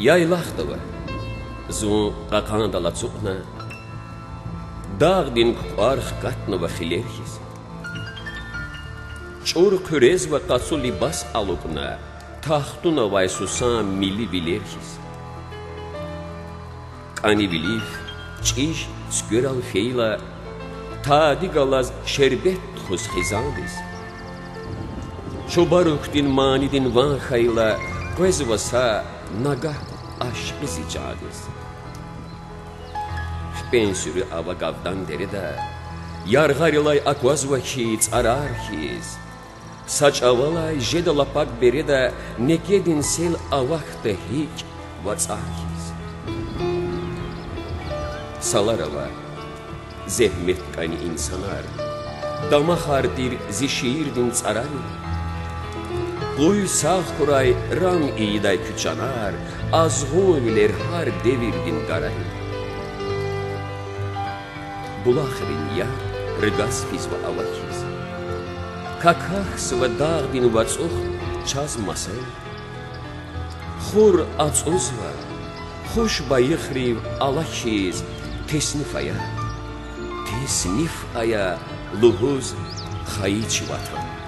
yaylaqdıva, zun qaqandala cuqna, dağdin qarx qatnıva xilerkiz. Çur qürez və qaçu libas alubna, taxtuna vay susan mili bilerkiz. Qani bilif, çiş, sküral feyla, tadi qalaz şerbet xuz xizandiz. Çobarukdin manidin van xayla, qezvasa nagah aşkı zicadiz. Ben sürü ava qavdan derida, yarğarilay akvaz vakiz ararkiz. Saç avalay jedalapak berida, nekedin sel avaqda hik vatsarkiz. Salarava, zehmet qani insanar, dama xardir zişiirdin tsarari. Quy sağ kuray ram iyiday küçanar, azğu biler har devirdin qarayı. Булахрин я, рыгасхиз ва алахиз. Какахс ва дағдин вацух час масай. Хур ацузва, хуш байыхрив алахиз тесниф ая лугуз хаичи ватан.